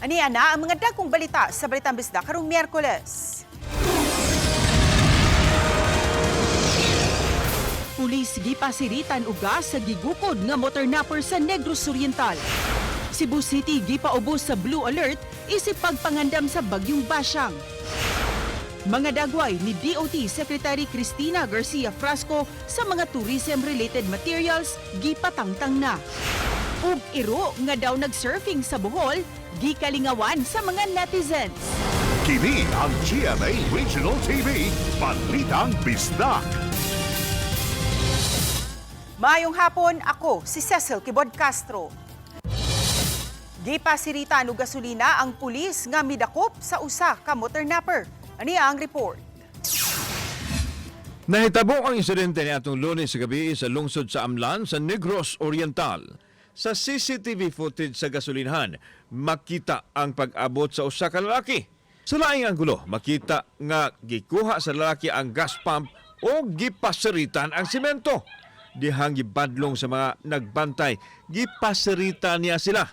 Ani ana ang mga dagkong balita sa Balitang Bisdak karong Miyerkules. Pulis gipasiritan og gas sa gigukod nga motor napper sa Negros Oriental. Cebu City gipaubos sa Blue Alert isip pagpangandam sa bagyong Basyang. Mga dagway ni DOT Secretary Cristina Garcia Frasco sa mga tourism-related materials gipatangtang na. Ug iro nga daw nag-surfing sa Bohol, gikalingawan sa mga netizens. Kini ang GMA Regional TV, Balitang Bisdak. Maayong hapon, ako si Cecil Kibod Castro. Gipasiritan og gasolina ang pulis nga midakop sa usa ka motor napper. Aniya ang report. Nahitabo ang insidente ni atong Lunes sa gabi sa lungsod sa Amlan sa Negros Oriental. Sa CCTV footage sa gasolinahan, makita ang pag-abot sa usa ka lalaki. Sa laing anggulo, makita nga gikuha sa lalaki ang gas pump o gipasiritan ang simento. Dihang gibadlong sa mga nagbantay, gipasiritan niya sila.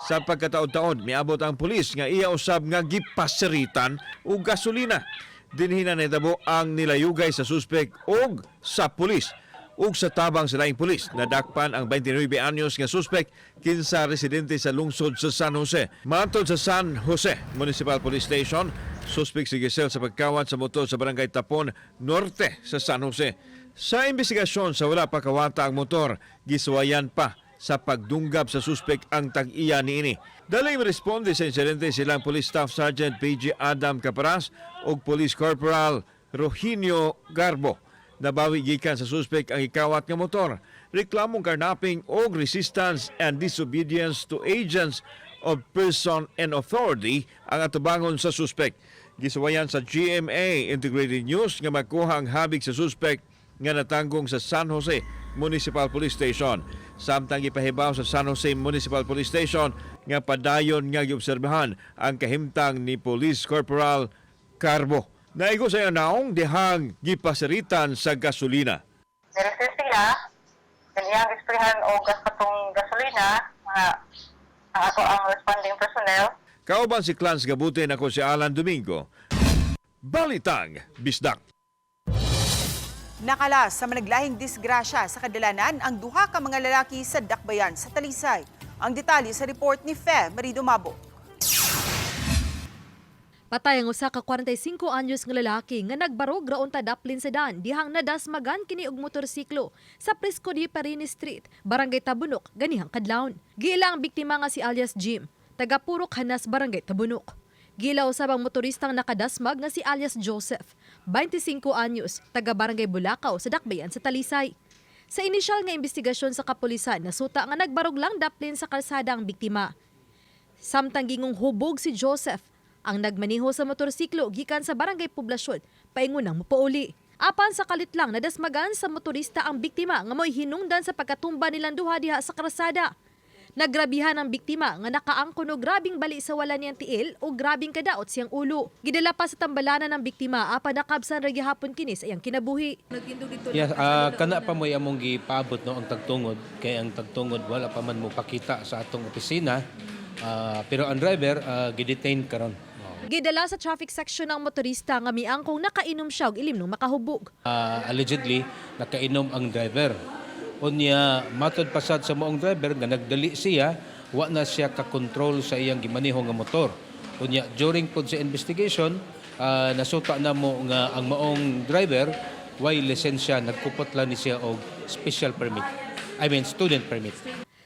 Sa pagkataon-taon, miabot ang pulis nga iya usab nga gipasiritan og gasolina. Dinhi na nahitabo ang nilayugay sa suspek og sa pulis. Ug sa tabang sa laing pulis, nadakpan ang 29 anyos nga suspek kinsa residente sa lungsod sa San Jose. Matod sa San Jose Municipal Police Station, suspek si gisel sa pagkawat sa motor sa barangay Tapon, norte sa San Jose. Sa investigasyon sa wala pa kawata ang motor, giswayan pa sa pagdunggab sa suspek ang tag-iya niini. Daling responde sa insidente silang Police Staff Sergeant PG Adam Caparas ug Police Corporal Rohinio Garbo. Nabawi gikan sa suspek ang ikawat nga motor. Reklamong karnaping o resistance and disobedience to agents of person and authority ang atubangon sa suspek. Gisuwayan sa GMA Integrated News nga makuha ang habig sa suspek nga natanggong sa San Jose Municipal Police Station. Samtang ipahibaw sa San Jose Municipal Police Station nga padayon nga giobserbahan ang kahimtang ni Police Corporal Carbo. Naigo sa naong dihang gipasiritan sa gasolina. Nireser sila, kaniyang isprihan o gas katong gasolina, mga ato ang responding personnel. Kauban si Clans Gabutin, ako si Alan Domingo. Balitang Bisdak. Nakalas sa managlahing disgrasya sa kadalanan ang duha ka mga lalaki sa Dakbayan sa Talisay. Ang detalye sa report ni Fe Marido Mabo. Patay ang usa ka 45 anyos nga lalaki nga nagbarog raon ta daplin sedan dihang nadasmagan kini og motorsiklo sa Prisco de Parini Street, Barangay Tabunok, ganihang kadlawon. Giila ang biktima nga si alias Jim, taga Purok Hanas, Barangay Tabunok. Giila usab ang motoristang nakadasmag nga si alias Joseph, 25 anyos, taga Barangay Bulacau sa Dakbayan sa Talisay. Sa inisyal nga investigasyon sa kapulisan, nasuta nga nagbarog lang daplin sa kalsada ang biktima. Samtang gingong hubog si Joseph, ang nagmaniho sa motorsiklo gikan sa Barangay Poblasyon, paingunang mopauli. Apan sa kalit lang nadasmagan sa motorista ang biktima nga mo'y hinungdan sa pagkatumba nilang duha diha sa krasada. Nagrabihan ang biktima nga nakaangkon og grabing bali sa wala niyang tiil o grabing kadaot siyang ulo. Gidala pa sa tambalanan ng biktima apan nakabsan ra gihapon kini sa iyang kinabuhi. Yes, kana pa mo among gipaabot no ang tagtungod kay ang tagtungod wala pa man mo pakita sa atong opisina. Pero ang driver gidetain karon. Gidala sa traffic section ng motorista nga miangkong nakainom siya og ilim nung makahubog. Allegedly nakainom ang driver. Unya matod pasad sa moong driver nga nagdali siya, wa na siya ka-control sa iyang gimaniho nga motor. Unya during pod sa investigation, nasuta na mo nga ang moong driver way lisensya, nagkupot lang ni siya og special permit. Student permit.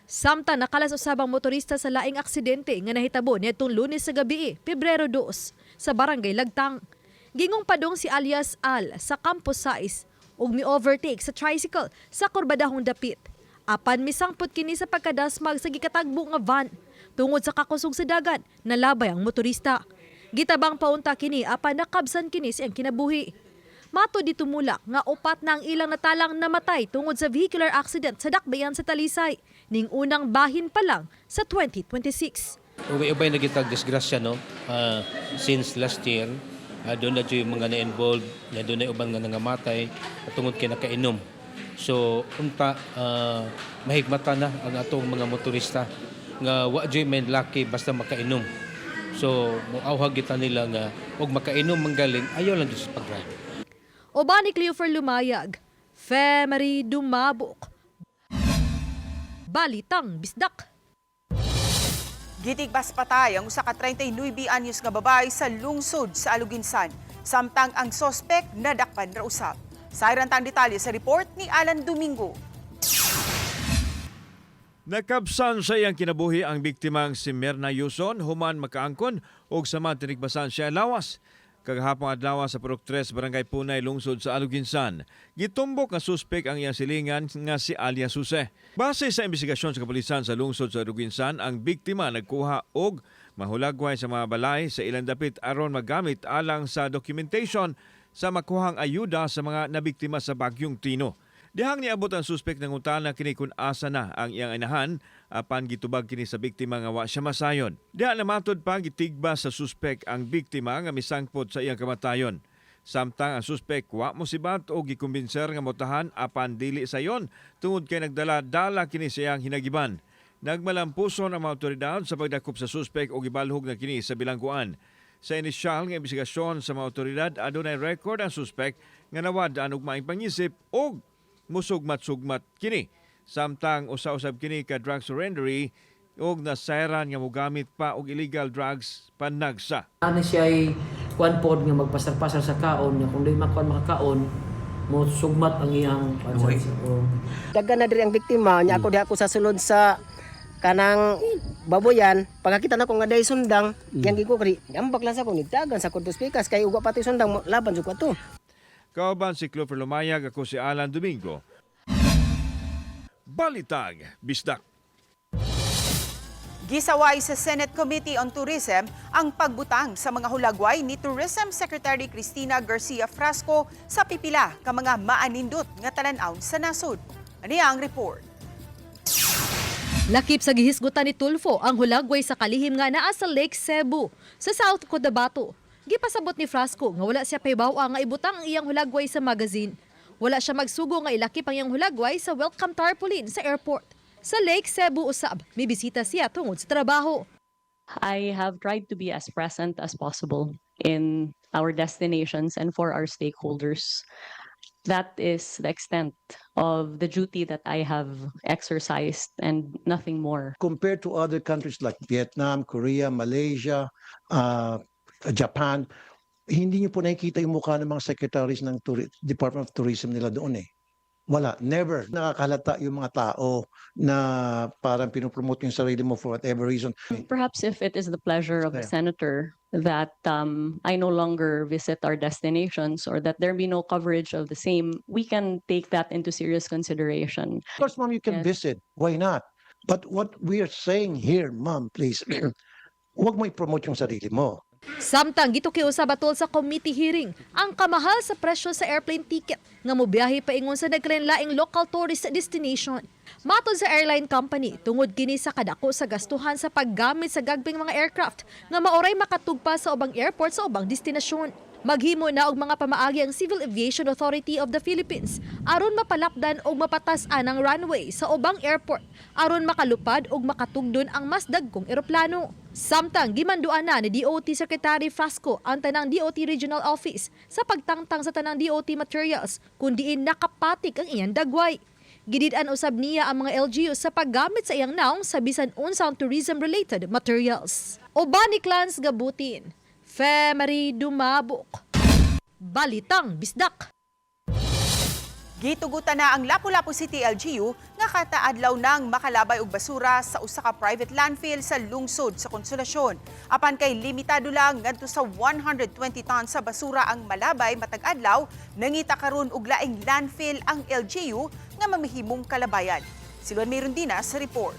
Samtang nakalas usabang motorista sa laing aksidente nga nahitabo nitong Lunes sa gabi, Pebrero 2, sa Barangay Lagtang. Gingong padong si alias Al sa Campus 6 ug mi-overtake sa tricycle sa Kurbadahong Dapit. Apan misangpot kini sa pagkadasmag sa gikatagbo nga van. Tungod sa kakusog sa dagat, nalabay ang motorista. Gitabang paunta kini apan nakabsan kini sa iyang kinabuhi. Mato di tumulak nga upat na ang ilang natalang namatay tungod sa vehicular accident sa Dakbayan sa Talisay, ning unang bahin pa lang sa 2026. Ubay nagitag disgrasya no since last year. Doon na yung mga na-involved, doon na uban nga nangamatay tungod kay nakainom. So unta mahigmata na ang atong mga motorista nga wa joy men lucky basta makainom. So muawhag kita nila nga og makainom manggaling ayaw lang gyud sa pag-drive. Uban ni Cleofer Lumayag, Femery Dumabok. Balitang Bisdak. Gitigbas patay ang usa ka 39 anyos nga babae sa lungsod sa Aluginsan, samtang ang sospek nadakpan ra usab. Sayran tang detalye sa report ni Alan Domingo. Nakabsan sa iyang kinabuhi ang biktimang si Merna Yuson human makaangkon og sama tinigbasan siya lawas. Kagahapon adlaw sa Purok 3 Barangay Punay lungsod sa Aluginsan, gitumbok nga suspek ang iyang silingan nga si Alia Suse. Base sa investigasyon sa kapulisan sa lungsod sa Aluginsan, ang biktima nagkuha og mahulagway sa mga balay sa ilang dapit aron magamit alang sa documentation sa makuhang ayuda sa mga nabiktima sa Bagyong Tino. Dihang niabot ang suspek ng utana kini kun asa na ang iyang inahan apan gitubag kini sa biktima nga wa siya masayon. Diha namatod pa gitigba sa suspek ang biktima nga misangpot sa iyang kamatayon. Samtang ang suspek wa mosibat o gikumbinser nga motahan apan dili sayon tungod kay nagdala-dala kini sa iyang hinagiban. Nagmalampuson ang mga otoridad sa pagdakop sa suspek o gibalhog na kini sa bilangguan. Sa inisyal nga investigasyon sa mga otoridad, adunay record ang suspek nga nawad og maing pangisip o musugmat-sugmat kini. Samtang usa-usab kini ka drug surrendery og nasayran nga mogamit pa og illegal drugs panagsa. Ano siya ay kuan pod nga magpasar-pasar sa kaon nga kung di makuan makakaon mo sugmat ang iyang Daghan na diri ang biktima nya ako diha ako sa sulod sa kanang baboyan pagkakita na ko nga day sundang yang gigo kri ambak lang sa ko nigdagan sa kuntos pikas kay uga pati sundang laban jud ko to. Kauban si Cleofer Lumayag, ako si Alan Domingo. Balitag Bisdak. Gisaway sa Senate Committee on Tourism ang pagbutang sa mga hulagway ni Tourism Secretary Cristina Garcia Frasco sa pipila ka mga maanindot nga talan-aw sa nasod. Aniya ang report. Lakip sa gihisgutan ni Tulfo ang hulagway sa kalihim nga naa sa Lake Cebu sa South Cotabato. Gipasabot ni Frasco nga wala siya paybawa nga ibutang ang iyang hulagway sa magazine. Wala siya magsugo nga ilakip ang iyang hulagway sa welcome tarpaulin sa airport. Sa Lake Cebu usab, may bisita siya tungod sa trabaho. I have tried to be as present as possible in our destinations and for our stakeholders. That is the extent of the duty that I have exercised and nothing more. Compared to other countries like Vietnam, Korea, Malaysia, Japan, hindi niyo po nakikita yung mukha ng mga secretaries ng Department of Tourism nila doon eh. Wala, never. Nakakalata yung mga tao na parang pinopromote yung sarili mo for whatever reason. Perhaps if it is the pleasure of the senator that I no longer visit our destinations or that there be no coverage of the same, we can take that into serious consideration. Of course, ma'am, you can visit. Why not? But what we are saying here, ma'am, please, huwag mo i-promote yung sarili mo. Samtang gitukiusa batol sa committee hearing ang kamahal sa presyo sa airplane ticket nga mobiyahe paingon sa nagkalinlaing local tourist destination. Matod sa airline company, tungod kini sa kadako sa gastuhan sa paggamit sa gagbing mga aircraft nga maoray makatugpa sa ubang airport sa ubang destinasyon. Maghimo na og mga pamaagi ang Civil Aviation Authority of the Philippines aron mapalapdan og mapatas-an ang runway sa ubang airport aron makalupad og makatugdon ang mas dagkong eroplano. Samtang gimanduan na ni DOT Secretary Frasco ang tanang DOT Regional Office sa pagtangtang sa tanang DOT materials kun diin nakapatik ang iyang dagway. Gidid-an usab niya ang mga LGUs sa paggamit sa iyang naong sa bisan unsang tourism-related materials. Uban ni Clans Gabutin, Femery Dumabok. Balitang Bisdak. Gitugutan na ang Lapu-Lapu City LGU nga kataadlaw nang makalabay og basura sa usa ka private landfill sa lungsod sa Konsolasyon. Apan kay limitado lang ngadto sa 120 tons sa basura ang malabay matag adlaw, nangita karon og laing landfill ang LGU nga mamihimong kalabayan. Si Luan Mirundina sa report.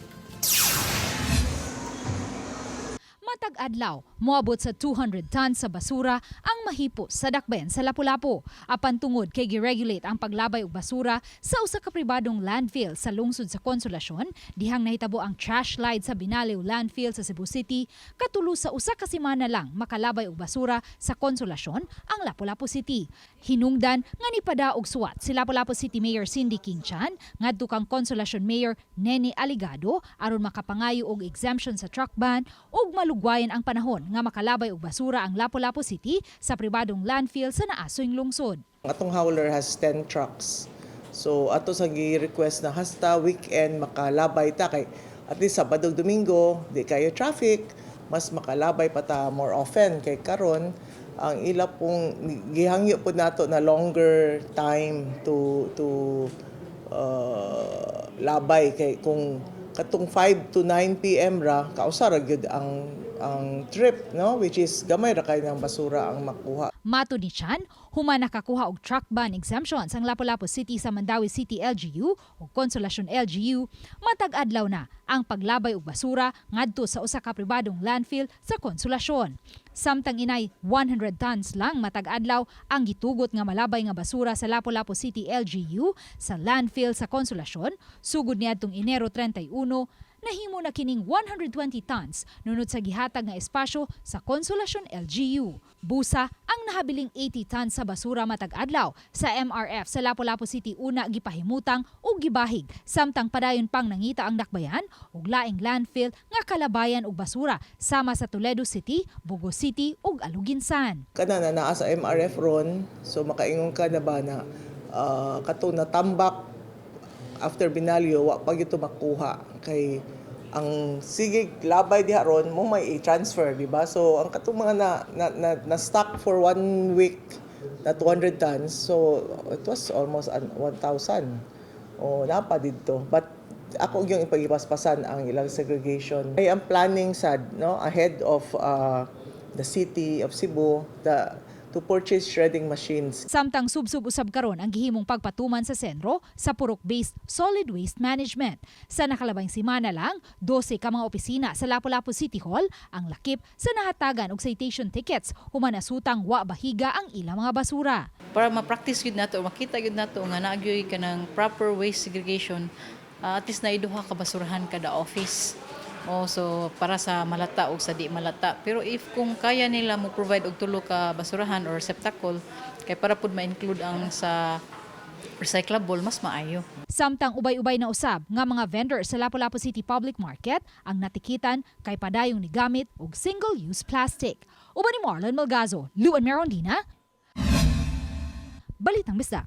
Matag adlaw, moabot sa 200 tons sa basura ang mahipo sa dakben sa Lapu-Lapu. Apan tungod kay giregulate ang paglabay og basura sa usa ka pribadong landfill sa lungsod sa Konsolasyon, dihang nahitabo ang trash slide sa Binaliw Landfill sa Cebu City, katulo sa usa ka semana lang makalabay og basura sa Konsolasyon ang Lapu-Lapu City. Hinungdan nga nipada og suwat si Lapu-Lapu City Mayor Cindy King-Chan ngadto kang Konsolasyon Mayor Nene Aligado aron makapangayo og exemption sa truck ban ug malugwa higwayan ang panahon nga makalabay og basura ang Lapu-Lapu City sa pribadong landfill sa naasoyng lungsod. Atong hauler has 10 trucks. So ato sa gi-request na hasta weekend makalabay ta kay at least Sabado Domingo di kayo traffic, mas makalabay pa ta more often kay karon ang ila pong gihangyo po nato na longer time to labay kay kung katong 5 to 9 PM ra kausa ra gyud ang trip, no, which is gamay ra kay ng basura ang makuha. Matud ni Chan, human nakakuha og truck ban exemptions ang Lapu-Lapu City sa Mandawi City LGU o Consolacion LGU, matag adlaw na ang paglabay og basura ngadto sa usa ka pribadong landfill sa Consolacion. Samtang inay 100 tons lang matag adlaw ang gitugot nga malabay nga basura sa Lapu-Lapu City LGU sa landfill sa Consolacion sugod niadtong Enero 31. Nahimo na kining 120 tons nunod sa gihatag nga espasyo sa Consolacion LGU. Busa ang nahabiling 80 tons sa basura matag adlaw sa MRF sa Lapu-Lapu City una gipahimutang ug gibahig samtang padayon pang nangita ang dakbayan ug laing landfill nga kalabayan og basura sama sa Toledo City, Bogo City ug Aluginsan. Kana na naa sa MRF ron, so makaingon ka na ba na katong natambak after binalyo wa pa gyud makuha kay ang sige labay diha ron mo may i-transfer, di ba? So ang katong mga na stock for 1 week na 200 tons, so it was almost 1,000 o napa dito, but ako yung ipagipaspasan ang ilang segregation. Ay ang planning sad, no, ahead of the city of Cebu to purchase shredding machines. Samtang subsub usab karon ang gihimong pagpatuman sa sentro sa purok-based solid waste management. Sa nakalabang semana lang, 12 ka mga opisina sa Lapu-Lapu City Hall ang lakip sa nahatagan og citation tickets human nasutang wa bahiga ang ilang mga basura. Para ma-practice yun nato, makita yun nato nga naagyoy ka ng proper waste segregation, at least na iduha ka basurahan kada office. So para sa malata o sa di malata. Pero if kung kaya nila mo provide og tulo ka basurahan or receptacle, kay para pud ma-include ang sa recyclable, mas maayo. Samtang ubay-ubay na usab nga mga vendor sa Lapu-Lapu City Public Market ang natikitan kay padayong nigamit og single-use plastic. Uban ni Marlon Malgazo, Luan Merondina, Balitang Bisdak.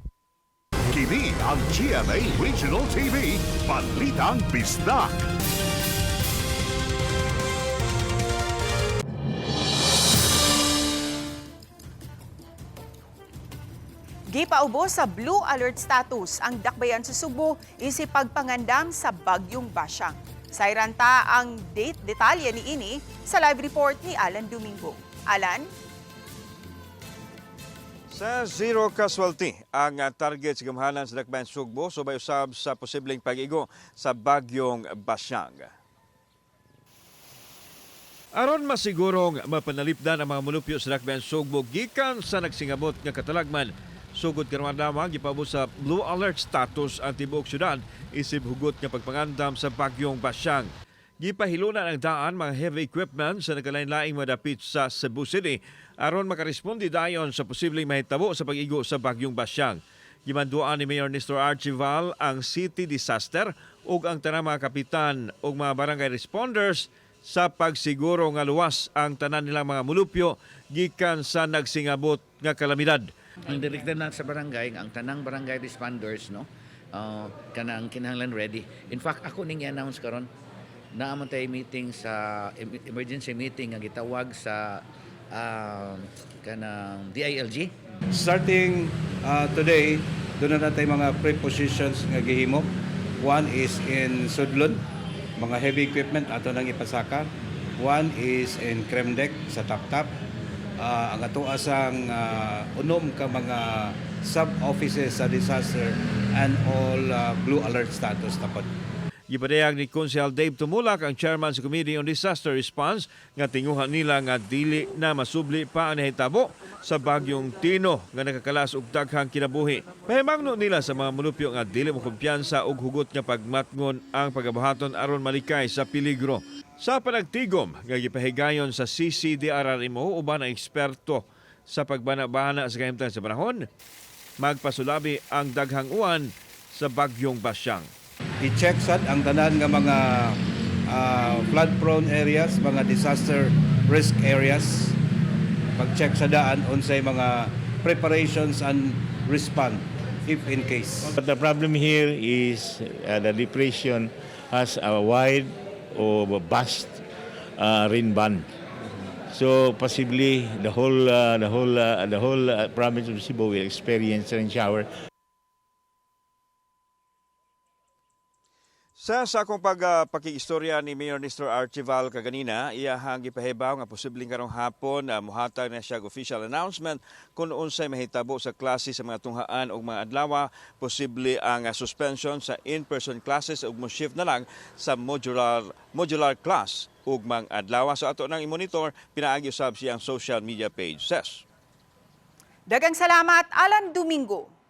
Kini ang GMA Regional TV, Balitang Bisdak. Gipaubos sa Blue Alert status ang dakbayan sa Subo isip pagpangandam sa bagyong Basyang. Sayranta ang detalye ni ini sa live report ni Alan Domingo. Alan? Sa zero casualty ang target sa gamhanan sa dakbayan sa Sugbo subay usab sa posibleng pag-igo sa bagyong Basyang. Aron masigurong mapanalipdan ang mga mulupyo sa dakbayan sa Sugbo gikan sa nagsingabot nga katalagman, sugod karon adlaw gipaubos sa Blue Alert status ang tibuok syudad isip hugot nga pagpangandam sa bagyong Basyang. Gipahilunan ang daan mga heavy equipment sa nagalain-laing mga dapit sa Cebu City aron makaresponde dayon sa posibleng mahitabo sa pag-igo sa bagyong Basyang. Gimanduan ni Mayor Nestor Archival ang city disaster ug ang tanang mga kapitan ug mga barangay responders sa pagsiguro nga luwas ang tanan nilang mga mulupyo gikan sa nagsingabot nga kalamidad. Ang direkta na sa barangay, ang tanang barangay responders, no, kanang kinahanglan ready. In fact, ako ning i-announce karon na amon tay meeting sa emergency meeting nga gitawag sa kanang DILG. Starting today, doon na natin mga prepositions nga gihimo. One is in Sudlon, mga heavy equipment ato nang ipasaka. One is in Kremdek sa Tap-Tap. Ang ato asang unom ka mga sub-offices sa disaster and all blue alert status tapos. Gipadayag ni Konsehal Dave Tumulak, ang chairman sa Committee on Disaster Response, nga tinguhan nila nga dili na masubli pa ang nahitabo sa bagyong Tino nga nakakalas og daghang kinabuhi. Pahimangno nila sa mga mulupyo nga dili mo kumpiyansa og hugot nga pagmatngon ang pagabuhaton aron malikay sa peligro. Sa panagtigom nga gipahigayon sa CCDRRMO uban ang eksperto sa pagbana-bana sa kahimtang sa panahon, magpasulabi ang daghang uwan sa bagyong Basyang. I-check sad ang tanan nga mga flood-prone areas, mga disaster risk areas, pag-check sa daan unsay mga preparations and respond if in case. But the problem here is the depression has a wide or vast rain band. So possibly the whole province of Cebu will experience rain shower. Sa sakong pakiistorya ni Mayor Nestor Archival kaganina, iyahang gipahibaw nga posibleng karong hapon muhatag na siya official announcement kung unsay mahitabo sa klase sa mga tunghaan ug mga adlaw, posible ang suspension sa in-person classes ug mo-shift na lang sa modular class ug mga adlaw. So ato nang i-monitor, pinaagi usab siyang social media page. Ses. Dagang salamat, Alan Domingo.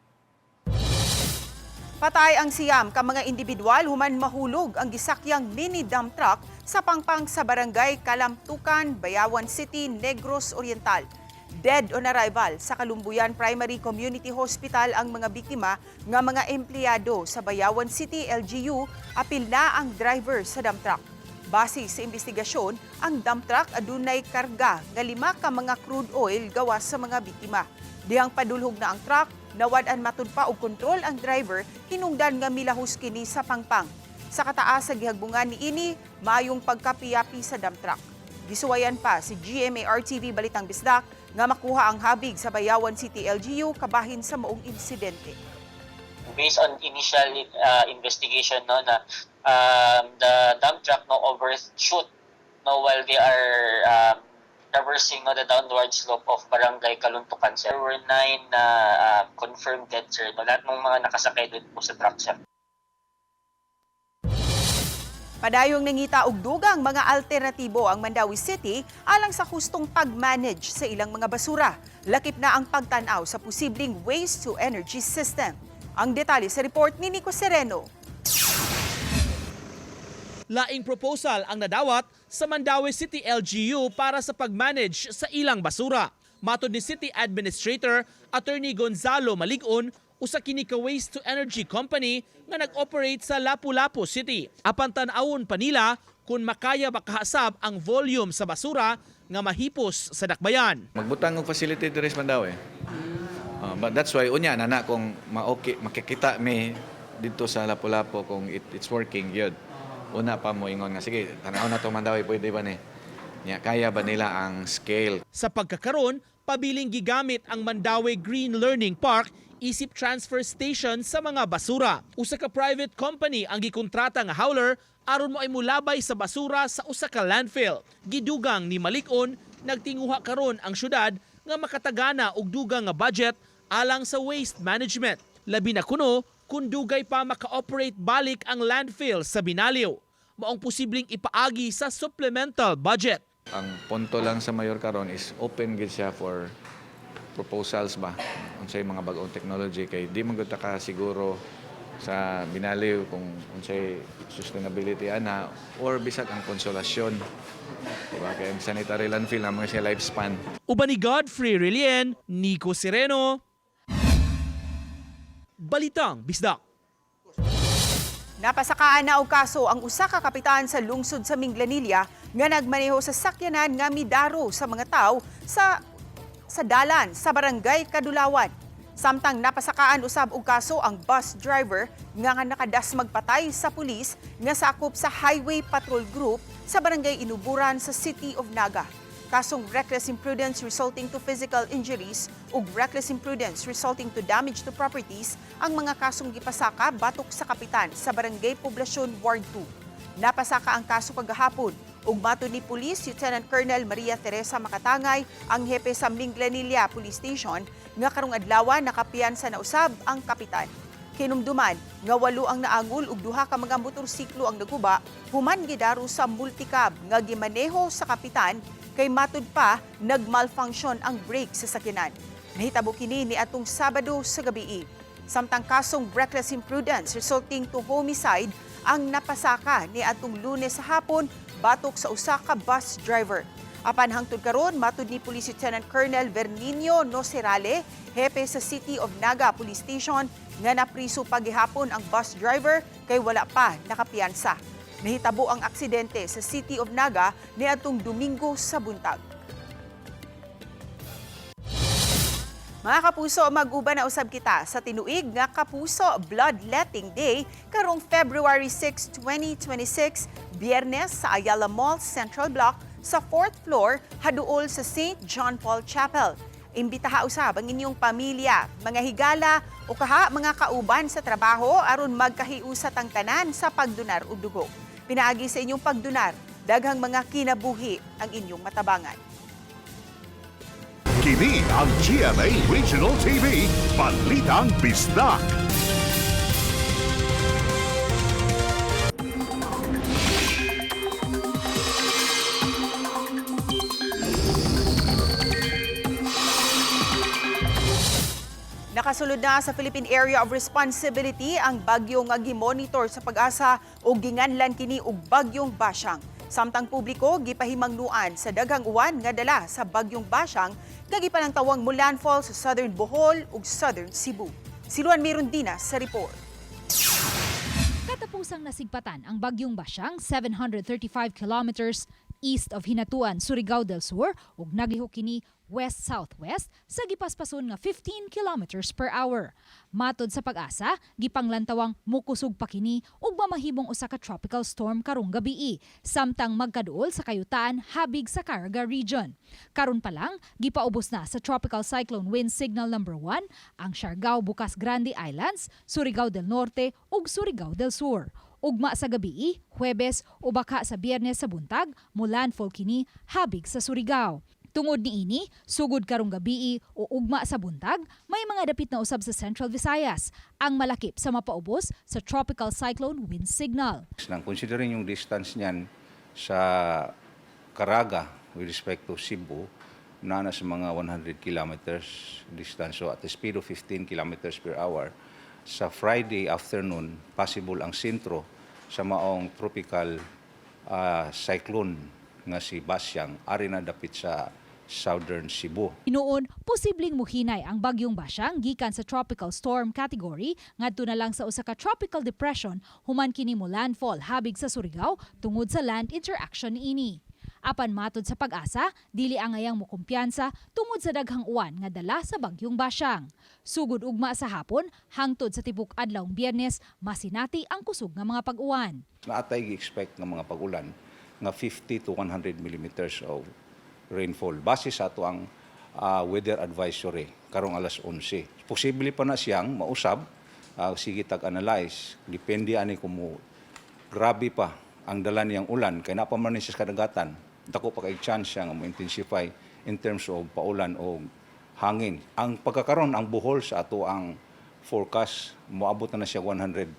Patay ang siyam ka mga individual human mahulog ang gisakyang mini dump truck sa pangpang sa barangay Kalamtukan, Bayawan City, Negros Oriental. Dead on arrival sa Kalumbuyan Primary Community Hospital ang mga biktima nga mga empleyado sa Bayawan City LGU, apil na ang driver sa dump truck. Base sa investigasyon, ang dump truck adunay karga nga 5 ka mga crude oil gawas sa mga biktima. Dihang padulhog na ang truck, nawad-an matud pa og kontrol ang driver, hinungdan nga milahos kini sa pangpang. Sa kataas sa gihagbungan ni ini, mayong pagkapiyapi sa dump truck. Gisuwayan pa si GMA-RTV Balitang Bisdak nga makuha ang habig sa Bayawan City LGU kabahin sa maong insidente. Based on initial investigation na the dump truck overshoot while they are traversing the downward slope of Barangay Kaluntukan, sir. There were 9 confirmed dead, sir. Lahat ng mga nakasakay doon po sa truck, sir. Padayong nangita og dugang mga alternatibo ang Mandawi City alang sa hustong pag-manage sa ilang mga basura. Lakip na ang pagtanaw sa posibleng waste to energy system. Ang detalye sa report ni Nico Sereno. Laing proposal ang nadawat sa Mandawi City LGU para sa pag-manage sa ilang basura. Matod ni City Administrator Attorney Gonzalo Maligon, usa kini ka waste to energy company nga nag-operate sa Lapu-Lapu City. Apan tan-awon pa nila kung makaya makahasab ang volume sa basura nga mahipos sa dakbayan. Magbutang og facility diri sa Mandawi. But that's why unya nana kung makikita mi dito sa Lapu-Lapu kung it's working good. Una pa mo ingon nga, sige, tanaw na ito Mandawi, pwede ba ni? Kaya ba nila ang scale? Sa pagkakaroon, pabiling gigamit ang Mandawi Green Learning Park isip transfer station sa mga basura. Usa ka private company ang gikontrata nga hauler aron mo ay mulabay sa basura sa usa ka landfill. Gidugang ni Malikon, nagtinguha karon ang syudad nga makatagana og dugang nga budget alang sa waste management. Labi na kuno, kung dugay pa maka-operate balik ang landfill sa Binaliw, maong posibleng ipaagi sa supplemental budget. Ang punto lang sa mayor karon is open gid siya for proposals ba unsay mga bag-ong technology kay di man gud ka siguro sa Binaliw kung unsay sustainability ana or bisag ang konsolasyon. Diba? Kaya ang sanitary landfill na mga siya lifespan. Uban ni Godfrey Relien, Nico Sereno, Balitang Bisdak. Napasakaan na og kaso ang usa ka kapitan sa lungsod sa Minglanilla nga nagmaneho sa sakyanan nga midaro sa mga tawo sa dalan sa barangay Kadulawan. Samtang napasakaan usab og kaso ang bus driver nga nakadas magpatay sa pulis nga sakop sa Highway Patrol Group sa barangay Inuburan sa City of Naga. Kasong reckless imprudence resulting to physical injuries ug reckless imprudence resulting to damage to properties ang mga kasong gipasaka batok sa kapitan sa Barangay Poblasyon Ward 2. Napasaka ang kaso kagahapon ug matud ni Police Lieutenant Colonel Maria Teresa Makatangay, ang hepe sa Minglanilla Police Station, nga karong adlaw nakapiyansa na usab ang kapitan. Kinumduman nga 8 ang naangol ug 2 ka mga motorsiklo ang naguba human gidaro sa multicab nga gimaneho sa kapitan kay matud pa nagmalfunction ang brake sa sakyanan. Nahitabo kini ni atong Sabado sa gabi. Samtang kasong reckless imprudence resulting to homicide ang napasaka ni atong Lunes sa hapon batok sa usa ka bus driver. Apan hangtod karon matud ni Police Lieutenant Colonel Bernino Nocerale, hepe sa City of Naga Police Station, nga napriso pagihapon ang bus driver kay wala pa nakapiyansa. Nahitabo ang aksidente sa City of Naga niadtong Domingo sa buntag. Mga kapuso, mag-uban na usab kita sa tinuig nga Kapuso Bloodletting Day karong February 6, 2026, Biyernes sa Ayala Mall Central Block sa 4th floor haduol sa St. John Paul Chapel. Imbitaha usab ang inyong pamilya, mga higala o kaha mga kauban sa trabaho aron magkahiusat ang tanan sa pagdunar og dugo. Pinaagi sa inyong pagdunar, daghang mga kinabuhi ang inyong matabangan. Kini ang GMA Regional TV, Balitang Bisdak. Nakasulod na sa Philippine Area of Responsibility ang bagyo nga gimonitor sa Pag-asa o ginganlan kini og bagyong Basyang. Samtang publiko gipahimangnuan sa daghang uwan nga dala sa bagyong Basyang nga gipanangtawang mo landfall sa Southern Bohol ug Southern Cebu. Si Luan Mirondina sa report. Katapusang nasigpatan ang bagyong Basyang 735 kilometers east of Hinatuan, Surigao del Sur ug naglihok kini west-southwest sa gipaspason nga 15 kilometers per hour. Matod sa Pag-asa, gipanglantawang mukusog pa kini ug mamahimong usa ka tropical storm karong gabii, samtang magkaduol sa kayutaan habig sa Caraga region. Karon pa lang, gipaubos na sa tropical cyclone wind signal number 1 ang Siargao, Bukas Grande Islands, Surigao del Norte ug Surigao del Sur. Ugma sa gabii, Huwebes o baka sa Biyernes sa buntag, mulandfall kini habig sa Surigao. Tungod niini, sugod karong gabii o ugma sa buntag, may mga dapit na usab sa Central Visayas ang malakip sa mapaubos sa tropical cyclone wind signal. Considering yung distance niyan sa Caraga with respect to Cebu, na sa mga 100 kilometers distance, so at the speed of 15 kilometers per hour. Sa Friday afternoon, possible ang sentro sa maong tropical cyclone nga si Basyang ari na dapit sa Southern Cebu. Inoon, posibleng muhinay ang bagyong Basyang gikan sa tropical storm category ngadto na lang sa usa ka tropical depression human kini mo landfall habig sa Surigao tungod sa land interaction ini. Apan matod sa Pag-asa, dili angayang mokumpiyansa tungod sa daghang uwan nga dala sa bagyong Basyang. Sugod ugma sa hapon, hangtod sa tibok adlawng Biyernes, masinati ang kusog nga mga pag-uwan. Naatay gi-expect ng mga pag-ulan nga 50 to 100 millimeters of rainfall base sa ato ang weather advisory karong alas 11. Posible pa na siyang mausab, sige tag-analyze, depende ani kung grabe pa ang dala niyang ulan kay napaman siya sa kadagatan. Dako pa kay chance siya nga mo-intensify in terms of paulan o hangin. Ang pagkakaroon ang Bohol sa ato ang forecast moabot na siya 100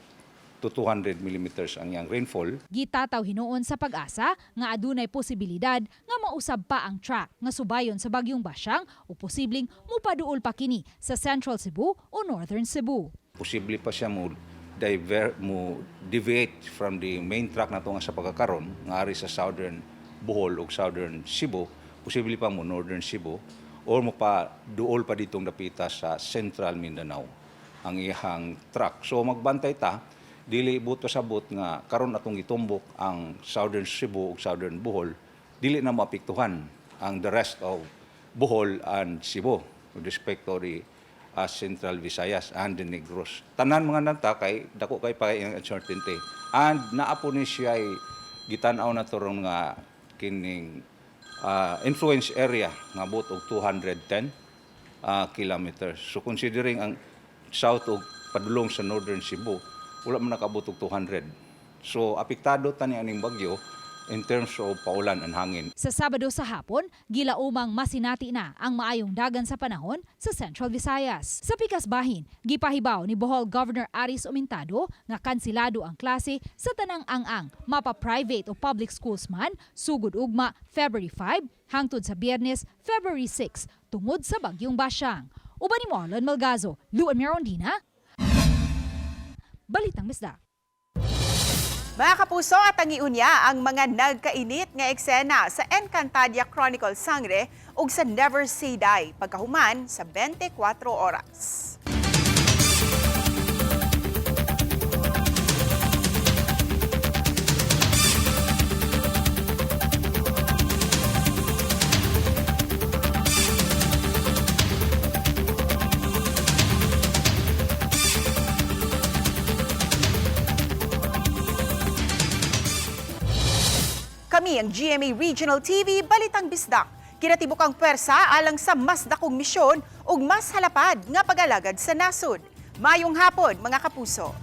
to 200 millimeters ang iyang rainfall. Gitataw hinuon sa Pag-asa nga adunay posibilidad nga mausab pa ang track nga subayon sa bagyong Basyang o posibleng mupaduol pa kini sa Central Cebu o Northern Cebu. Posible pa siya mo deviate from the main track nato nga sa pagkakaroon nga ari sa Southern Bohol o Southern Cebu, posible pa mo Northern Cebu or mo pa duol pa ditong dapita sa Central Mindanao ang iyang track. So magbantay ta dili buto sabot nga karon atong gitumbok ang Southern Cebu ug Southern Bohol, dili na maapektuhan ang the rest of Bohol and Cebu with respect to the Central Visayas and the Negros. Tanan mga nanta kay dako kay pa ang uncertainty. And naapo ni siya ay gitan-aw na turong nga kining influence area nga buot og 210 kilometers. So considering ang south ug padulong sa Northern Cebu, wala man nakabot og 200. So apektado tani aning bagyo in terms of paulan and hangin. Sa Sabado sa hapon, gilaumang masinati na ang maayong dagan sa panahon sa Central Visayas. Sa pikas bahin, gipahibaw ni Bohol Governor Aris Umintado nga kansilado ang klase sa tanang ang-ang, mapa-private o public schools man, sugod ugma February 5 hangtod sa Biyernes, February 6 tungod sa bagyong Basyang. Uban ni Marlon Malgazo, Luan Mirondina, Balitang Bisdak. Mga kapuso, at ang iunya ang mga nagkainit nga eksena sa Encantadia Chronicle Sangre ug sa Never Say Die pagkahuman sa 24 oras. kami ang GMA Regional TV Balitang Bisdak. Kinatibok ang pwersa alang sa mas dakong misyon ug mas halapad nga pag-alagad sa nasod. Mayong hapon mga kapuso.